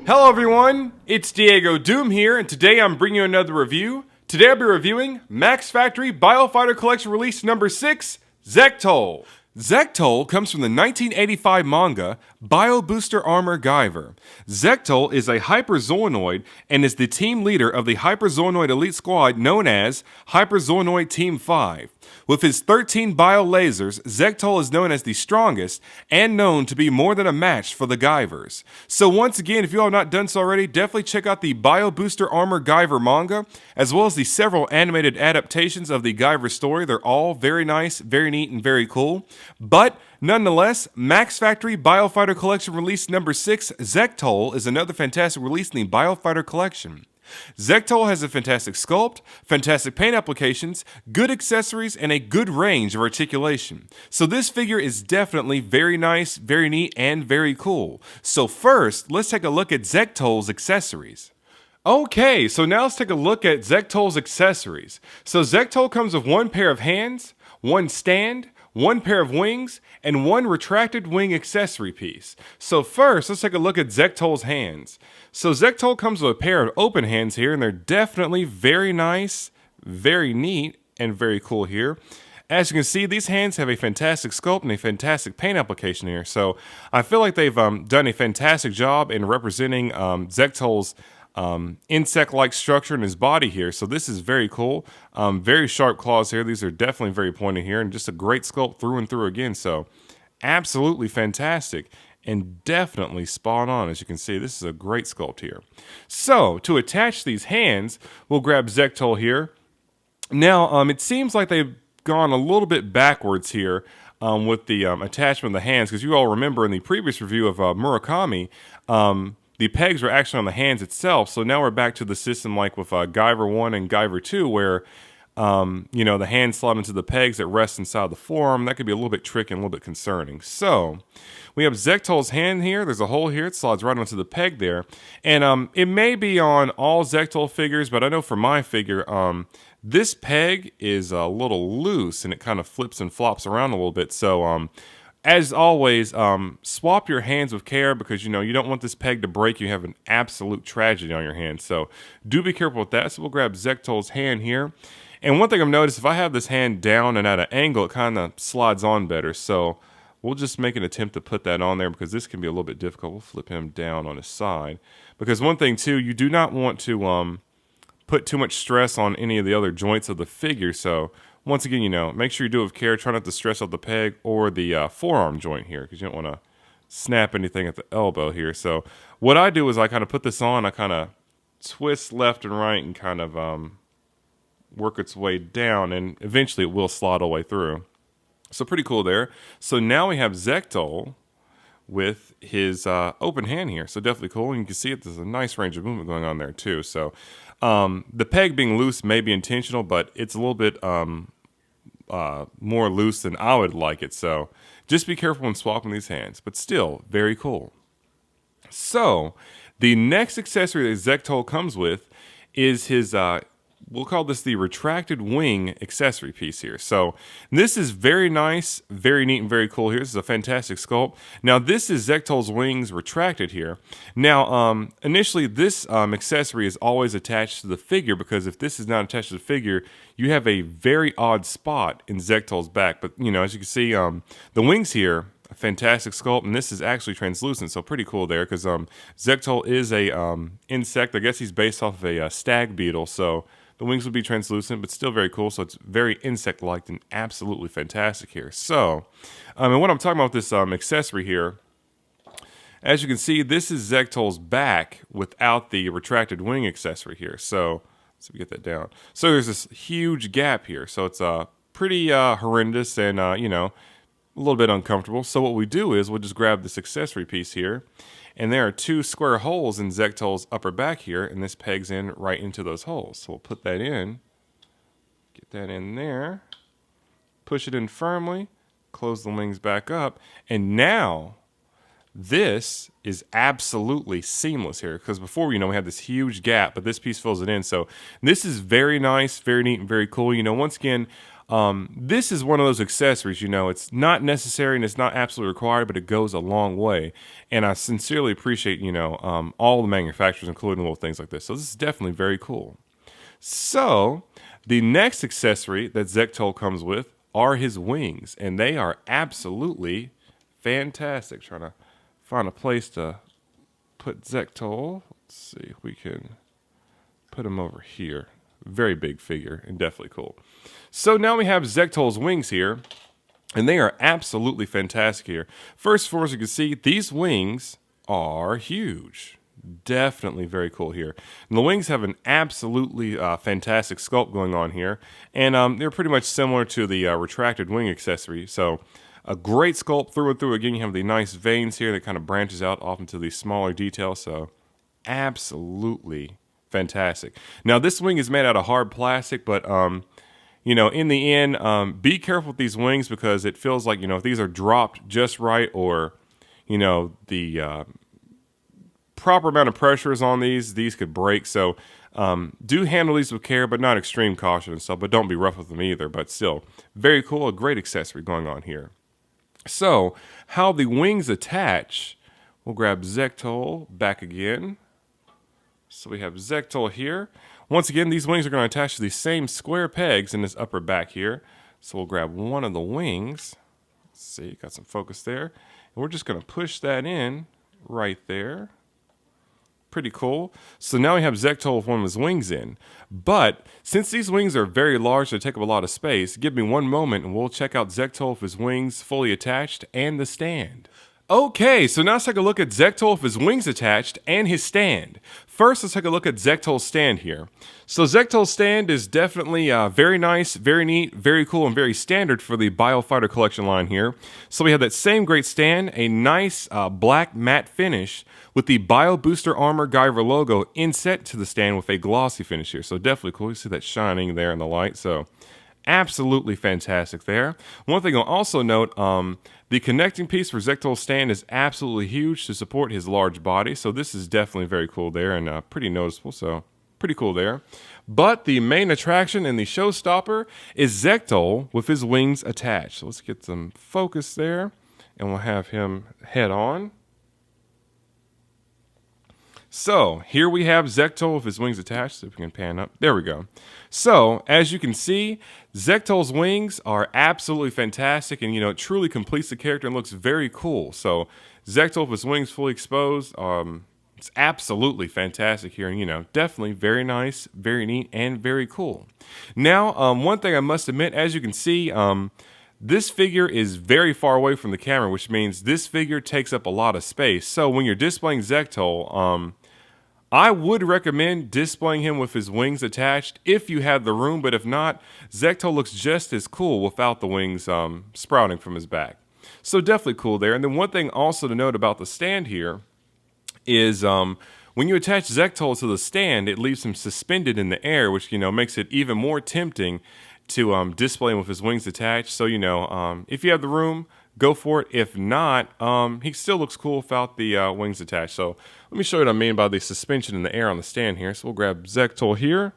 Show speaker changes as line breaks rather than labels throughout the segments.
Hello everyone, it's Diego Doom here, and today I'm bringing you another review. Today I'll be reviewing Max Factory Biofighter Collection release number 6, Zx-Tole. Zx-Tole comes from the 1985 manga Bio Booster Armor Guyver. Zx-Tole is a Hyper-Zoanoid and is the team leader of the Hyper-Zoanoid elite squad known as Hyper-Zoanoid Team 5. With his 13 bio lasers, Zx-Tole is known as the strongest and known to be more than a match for the Guyvers. So once again, if you all have not done so already, definitely check out the Bio Booster Armor Guyver manga, as well as the several animated adaptations of the Guyver story. They're all very nice, very neat, and very cool. But nonetheless, Max Factory Biofighter Collection release number 6, Zx-Tole, is another fantastic release in the Biofighter Collection. Zx-Tole has a fantastic sculpt, fantastic paint applications, good accessories, and a good range of articulation. So this figure is definitely very nice, very neat, and very cool. So first, let's take a look at Zx-Tole's accessories. Okay, so now let's take a look at Zx-Tole's accessories. So Zx-Tole comes with one pair of hands, one stand, one pair of wings, and one retracted wing accessory piece. So first, let's take a look at Zx-Tole's hands. So Zx-Tole comes with a pair of open hands here, and they're definitely very nice, very neat, and very cool here. As you can see, these hands have a fantastic sculpt and a fantastic paint application here. So I feel like they've done a fantastic job in representing Zx-Tole's insect-like structure in his body here. So this is very cool. Very sharp claws here. These are definitely very pointy here, and just a great sculpt through and through again. So absolutely fantastic and definitely spot on. As you can see, this is a great sculpt here. So to attach these hands, we'll grab Zx-Tole here. Now it seems like they've gone a little bit backwards here with the attachment of the hands, because you all remember in the previous review of Murakami, the pegs were actually on the hands itself. So now we're back to the system like with Guyver 1 and Guyver 2, where the hands slide into the pegs that rest inside the forearm. That could be a little bit tricky and a little bit concerning. So we have Zx-Tole's hand here. There's a hole here. It slides right onto the peg there. And it may be on all Zx-Tole figures, but I know for my figure, this peg is a little loose and it kind of flips and flops around a little bit. So as always, swap your hands with care, because you don't want this peg to break. You have an absolute tragedy on your hands. So do be careful with that. So we'll grab Zx-Tole's hand here. And one thing I've noticed, if I have this hand down and at an angle, it kind of slides on better. So we'll just make an attempt to put that on there, because this can be a little bit difficult. We'll flip him down on his side. Because one thing too, you do not want to put too much stress on any of the other joints of the figure. So once again, make sure you do it with care. Try not to stress out the peg or the forearm joint here, because you don't want to snap anything at the elbow here. So what I do is I kind of put this on, I kind of twist left and right and kind of work its way down, and eventually it will slide all the way through. So pretty cool there. So now we have Zx-Tole with his open hand here. So definitely cool. And you can see it, there's a nice range of movement going on there too. So the peg being loose may be intentional, but it's a little bit more loose than I would like it. So just be careful when swapping these hands, but still very cool. So the next accessory that Zx-Tole comes with is his we'll call this the retracted wing accessory piece here. So this is very nice, very neat, and very cool here. This is a fantastic sculpt. Now this is Zx-Tole's wings retracted here. Now initially this accessory is always attached to the figure, because if this is not attached to the figure, you have a very odd spot in Zx-Tole's back. But as you can see, the wings here, a fantastic sculpt, and this is actually translucent, so pretty cool there, because Zx-Tole is a insect. I guess he's based off of a stag beetle, so the wings would be translucent, but still very cool. So it's very insect-like and absolutely fantastic here. So, and what I'm talking about with this accessory here, as you can see, this is Zx-Tole's back without the retracted wing accessory here. So let's get that down. So there's this huge gap here. So it's pretty horrendous and, a little bit uncomfortable. So what we do is we'll just grab this accessory piece here, and there are two square holes in Zx-Tole's upper back here, and this pegs in right into those holes. So we'll put that in, get that in there, push it in firmly, close the wings back up, and now this is absolutely seamless here, because before, we had this huge gap, but this piece fills it in. So this is very nice, very neat, and very cool. Once again, This is one of those accessories, it's not necessary and it's not absolutely required, but it goes a long way. And I sincerely appreciate, all the manufacturers, including little things like this. So this is definitely very cool. So the next accessory that Zx-Tole comes with are his wings, and they are absolutely fantastic. Trying to find a place to put Zx-Tole. Let's see if we can put him over here. Very big figure and definitely cool. So now we have Zx-Tole's wings here, and they are absolutely fantastic here. First, as you can see, these wings are huge. Definitely very cool here. And the wings have an absolutely fantastic sculpt going on here, and they're pretty much similar to the retracted wing accessory. So a great sculpt through and through. Again, you have the nice veins here that kind of branches out off into these smaller details. So absolutely fantastic. Now this wing is made out of hard plastic, but in the end, be careful with these wings because it feels like, if these are dropped just right or, the proper amount of pressure is on these could break. So do handle these with care, but not extreme caution and stuff, but don't be rough with them either. But still, very cool, a great accessory going on here. So how the wings attach, we'll grab Zx-Tole back again. So we have Zx-Tole here. Once again, these wings are going to attach to these same square pegs in this upper back here. So we'll grab one of the wings. Let's see, got some focus there. And we're just going to push that in right there. Pretty cool. So now we have Zx-Tole with one of his wings in. But since these wings are very large, they take up a lot of space, give me one moment and we'll check out Zx-Tole with his wings fully attached and the stand. Okay, so now let's take a look at Zx-Tole with his wings attached and his stand. First, let's take a look at Zx-Tole's stand here. So Zx-Tole's stand is definitely very nice, very neat, very cool, and very standard for the Biofighter collection line here. So we have that same great stand, a nice black matte finish with the Bio Booster Armor Guyver logo inset to the stand with a glossy finish here. So definitely cool. You see that shining there in the light. So absolutely fantastic there. One thing I'll also note, the connecting piece for Zx-Tole's stand is absolutely huge to support his large body. So this is definitely very cool there and pretty noticeable. So pretty cool there. But the main attraction and the showstopper is Zx-Tole with his wings attached. So let's get some focus there and we'll have him head on. So here we have Zx-Tole with his wings attached. See if we can pan up. There we go. So as you can see, Zx-Tole's wings are absolutely fantastic, and it truly completes the character and looks very cool. So Zx-Tole with his wings fully exposed, it's absolutely fantastic here, and definitely very nice, very neat, and very cool. Now, one thing I must admit, as you can see, this figure is very far away from the camera, which means this figure takes up a lot of space. So when you're displaying Zx-Tole, I would recommend displaying him with his wings attached if you have the room, but if not, Zx-Tole looks just as cool without the wings sprouting from his back. So definitely cool there. And then one thing also to note about the stand here is when you attach Zx-Tole to the stand, it leaves him suspended in the air, which makes it even more tempting to display him with his wings attached. So if you have the room, go for it. If not, he still looks cool without the wings attached. So let me show you what I mean by the suspension in the air on the stand here. So we'll grab Zx-Tole here.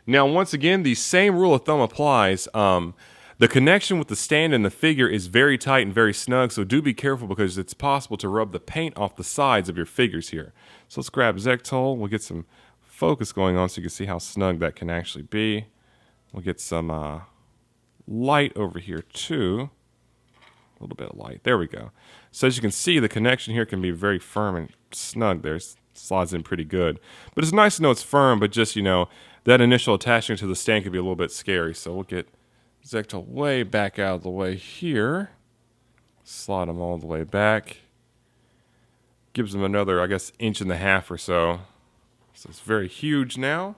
Now, once again, the same rule of thumb applies. The connection with the stand and the figure is very tight and very snug, so do be careful because it's possible to rub the paint off the sides of your figures here. So let's grab Zx-Tole. We'll get some focus going on so you can see how snug that can actually be. We'll get some light over here too. A little bit of light. There we go. So as you can see, the connection here can be very firm and snug there. It slides in pretty good. But it's nice to know it's firm, but just, that initial attachment to the stand can be a little bit scary. So we'll get Zx-Tole way back out of the way here. Slide him all the way back. Gives him another, I guess, 1.5 inches or so. So it's very huge now.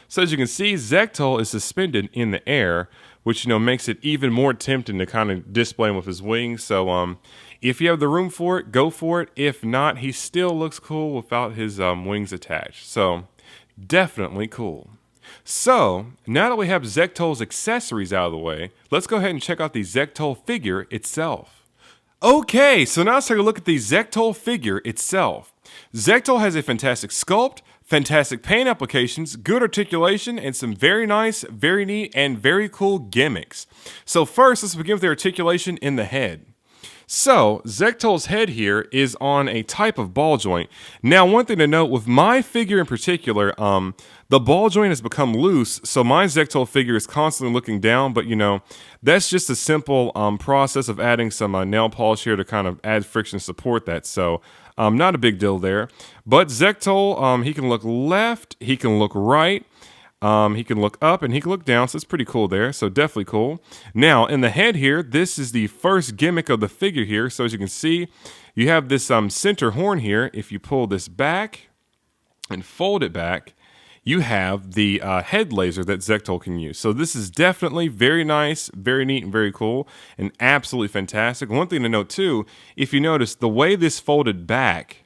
So as you can see, Zx-Tole is suspended in the air, which makes it even more tempting to kind of display him with his wings. So if you have the room for it, go for it. If not, he still looks cool without his wings attached. So definitely cool. So now that we have Zx-Tole's accessories out of the way, let's go ahead and check out the Zx-Tole figure itself. Okay, so now let's take a look at the Zx-Tole figure itself. Zx-Tole has a fantastic sculpt, fantastic paint applications, good articulation, and some very nice, very neat, and very cool gimmicks. So first, let's begin with the articulation in the head. So, Zx-Tole's head here is on a type of ball joint. Now, one thing to note, with my figure in particular, the ball joint has become loose, so my Zx-Tole figure is constantly looking down, but that's just a simple process of adding some nail polish here to kind of add friction to support that, so not a big deal there. But Zx-Tole, he can look left, he can look right, he can look up and he can look down, so it's pretty cool there, so definitely cool. Now, in the head here, this is the first gimmick of the figure here, so as you can see, you have this center horn here. If you pull this back and fold it back, you have the head laser that Zx-Tole can use. So this is definitely very nice, very neat, and very cool, and absolutely fantastic. One thing to note too, if you notice, the way this folded back,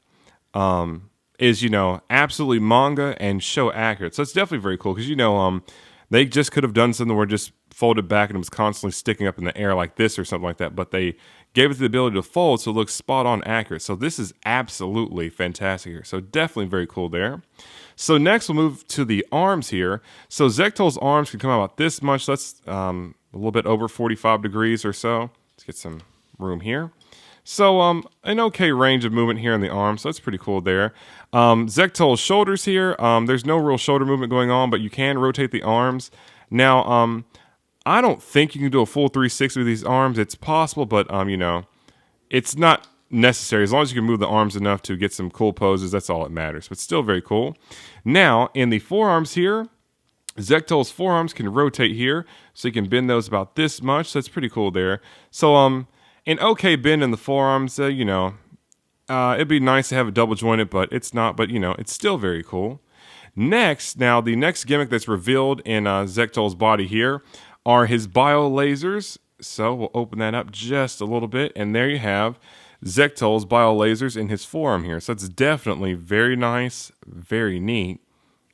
is, absolutely manga and show accurate. So it's definitely very cool because, they just could have done something where it just folded back and it was constantly sticking up in the air like this or something like that. But they gave it the ability to fold so it looks spot on accurate. So this is absolutely fantastic here. So definitely very cool there. So next we'll move to the arms here. So Zx-Tole's arms can come out about this much. That's a little bit over 45 degrees or so. Let's get some room here. So an okay range of movement here in the arm, so that's pretty cool there. Zx-Tole's shoulders here, there's no real shoulder movement going on, but you can rotate the arms. Now, I don't think you can do a full 360 with these arms. It's possible, but it's not necessary. As long as you can move the arms enough to get some cool poses, that's all that matters. But still very cool. Now, in the forearms here, Zx-Tole's forearms can rotate here, so you can bend those about this much. So that's pretty cool there. So, an okay bend in the forearms, it'd be nice to have it double jointed, but it's not, but it's still very cool. Next, now the next gimmick that's revealed in Zx-Tole's body here are his bio lasers. So we'll open that up just a little bit, and there you have Zx-Tole's bio lasers in his forearm here. So it's definitely very nice, very neat,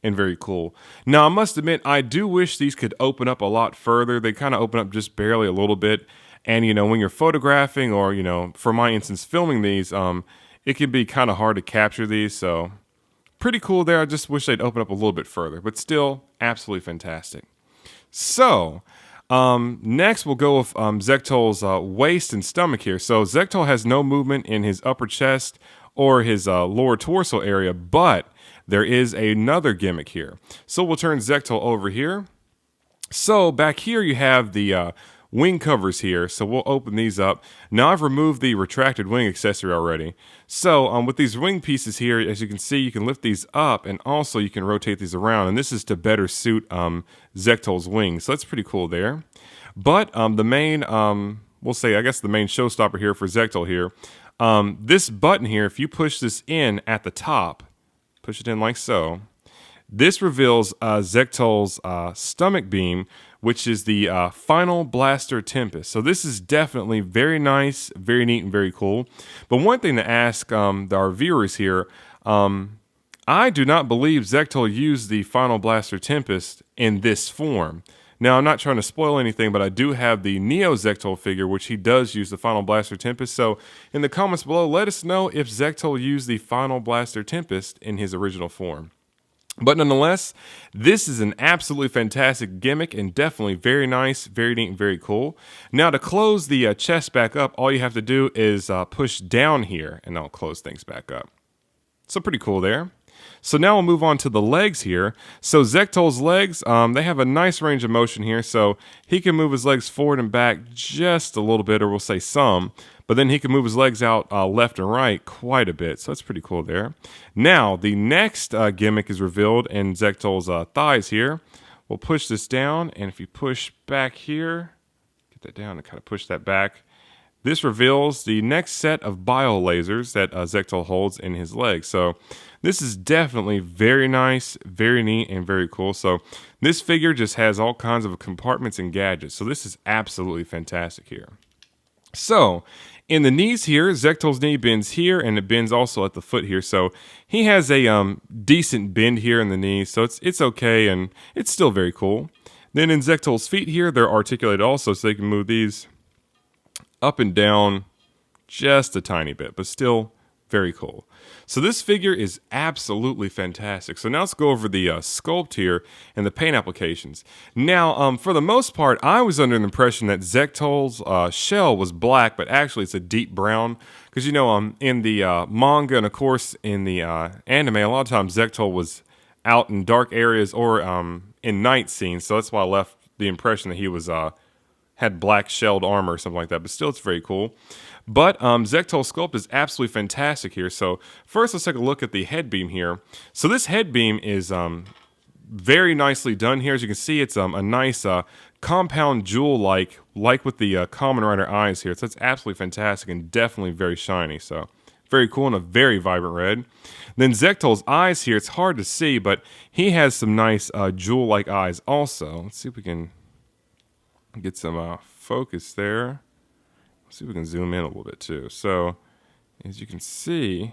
and very cool. Now I must admit, I do wish these could open up a lot further. They kind of open up just barely a little bit. And, when you're photographing or, for my instance, filming these, it can be kind of hard to capture these. So pretty cool there. I just wish they'd open up a little bit further, but still absolutely fantastic. So next we'll go with Zx-Tole's waist and stomach here. So Zx-Tole has no movement in his upper chest or his lower torso area, but there is another gimmick here. So we'll turn Zx-Tole over here. So back here you have the wing covers here, so we'll open these up. Now I've removed the retracted wing accessory already. So with these wing pieces here, as you can see, you can lift these up and also you can rotate these around, and this is to better suit Zx-Tole's wings. So that's pretty cool there. But the main, we'll say, I guess the main showstopper here for Zx-Tole here, this button here, if you push this in at the top, push it in like so, this reveals Zx-Tole's stomach beam, which is the Final Blaster Tempest. So this is definitely very nice, very neat, and very cool. But one thing to ask our viewers here, I do not believe Zx-Tole used the Final Blaster Tempest in this form. Now, I'm not trying to spoil anything, but I do have the Neo Zx-Tole figure, which he does use the Final Blaster Tempest. So in the comments below, let us know if Zx-Tole used the Final Blaster Tempest in his original form. But nonetheless, this is an absolutely fantastic gimmick and definitely very nice, very neat, and very cool. Now to close the chest back up, all you have to do is push down here and that'll close things back up. So pretty cool there. So now we'll move on to the legs here. So Zx-Tole's legs, they have a nice range of motion here. So he can move his legs forward and back just a little bit, or we'll say some. But then he can move his legs out left and right quite a bit. So that's pretty cool there. Now, the next gimmick is revealed in Zx-Tole's thighs here. We'll push this down, and if you push back here, get that down and kind of push that back, this reveals the next set of bio lasers that Zx-Tole holds in his legs. So this is definitely very nice, very neat, and very cool. So this figure just has all kinds of compartments and gadgets. So this is absolutely fantastic here. So in the knees here, Zx-Tole's knee bends here, and it bends also at the foot here. So he has a decent bend here in the knee, so it's okay, and it's still very cool. Then in Zx-Tole's feet here, they're articulated also, so they can move these up and down just a tiny bit, but still Very cool. So this figure is absolutely fantastic. So now let's go over the sculpt here and the paint applications. Now, for the most part, I was under the impression that Zx-Tole's shell was black, but actually it's a deep brown. Because, you know, in the manga and, of course, in the anime, a lot of times Zx-Tole was out in dark areas or in night scenes. So that's why I left the impression that he was had black shelled armor or something like that. But still, it's very cool. But Zx-Tole sculpt is absolutely fantastic here. So first, let's take a look at the head beam here. So this head beam is very nicely done here. As you can see, it's a nice compound jewel-like, like with the Kamen Rider eyes here. So it's absolutely fantastic and definitely very shiny. So very cool and a very vibrant red. Then Zx-Tole's eyes here, it's hard to see, but he has some nice jewel-like eyes also. Let's see if we can get some focus there. See if we can zoom in a little bit too. So, as you can see,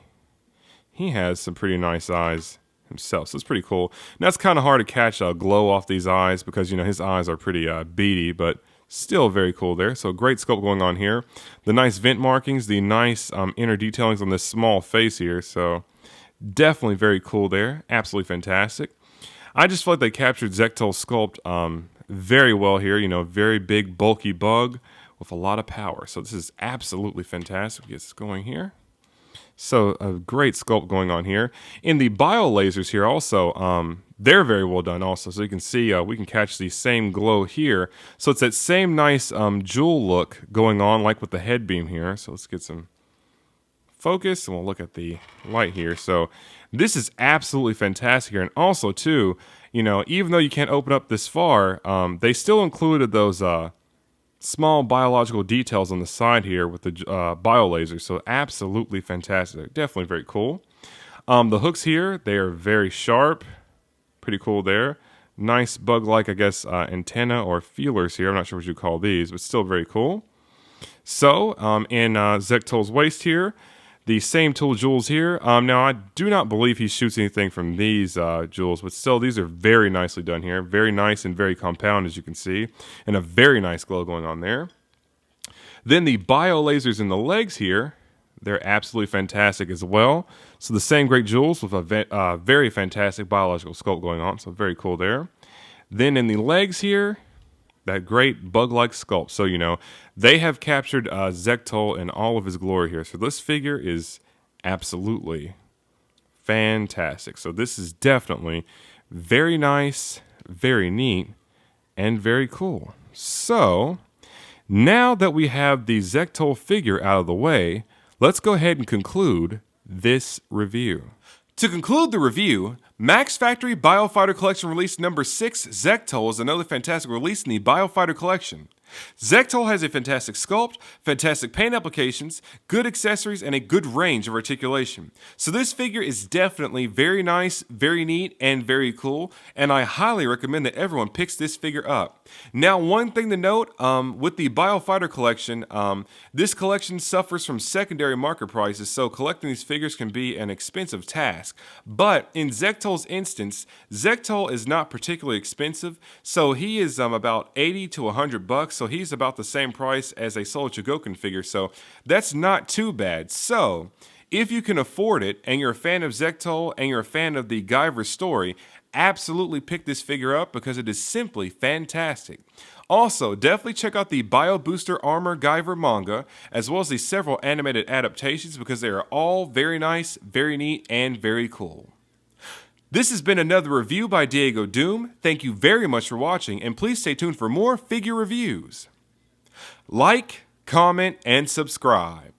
he has some pretty nice eyes himself. So it's pretty cool. Now it's kind of hard to catch a glow off these eyes because, you know, his eyes are pretty beady, but still very cool there. So great sculpt going on here. The nice vent markings, the nice inner detailings on this small face here. So definitely very cool there. Absolutely fantastic. I just feel like they captured Zx-Tole sculpt very well here. You know, very big, bulky bug with a lot of power. So this is absolutely fantastic. Get this going here. So a great sculpt going on here. In the bio lasers here also, they're very well done also. So you can see we can catch the same glow here. So it's that same nice jewel look going on like with the head beam here. So let's get some focus and we'll look at the light here. So this is absolutely fantastic here. And also too, you know, even though you can't open up this far, they still included those small biological details on the side here with the bio laser. So absolutely fantastic. Definitely very cool. The hooks here, they are very sharp. Pretty cool there. Nice bug-like, I guess, antenna or feelers here. I'm not sure what you call these, but still very cool. So in Zx-Tole's waist here, the same tool jewels here. Now, I do not believe he shoots anything from these jewels, but still, these are very nicely done here. Very nice and very compound, as you can see, and a very nice glow going on there. Then the bio lasers in the legs here, they're absolutely fantastic as well. So the same great jewels with a very fantastic biological sculpt going on, so very cool there. Then in the legs here, that great bug-like sculpt. So, you know, they have captured Zx-Tole in all of his glory here. So this figure is absolutely fantastic. So this is definitely very nice, very neat, and very cool. So now that we have the Zx-Tole figure out of the way, let's go ahead and conclude this review. To conclude the review, Max Factory Biofighter Collection Release number 6 Zx-Tole is another fantastic release in the Biofighter Collection. Zx-Tole has a fantastic sculpt, fantastic paint applications, good accessories, and a good range of articulation. So this figure is definitely very nice, very neat, and very cool, and I highly recommend that everyone picks this figure up. Now, one thing to note, with the Biofighter collection, this collection suffers from secondary market prices, so collecting these figures can be an expensive task. But in Zx-Tole's instance, Zx-Tole is not particularly expensive, so he is about 80 to 100 bucks. So he's about the same price as a Solo Chogokin figure, so that's not too bad. So if you can afford it and you're a fan of Zx-Tole and you're a fan of the Guyver story, absolutely pick this figure up because it is simply fantastic. Also, definitely check out the Bio Booster Armor Guyver manga, as well as the several animated adaptations because they are all very nice, very neat, and very cool. This has been another review by Diego Doom. Thank you very much for watching, and please stay tuned for more figure reviews. Like, comment, and subscribe.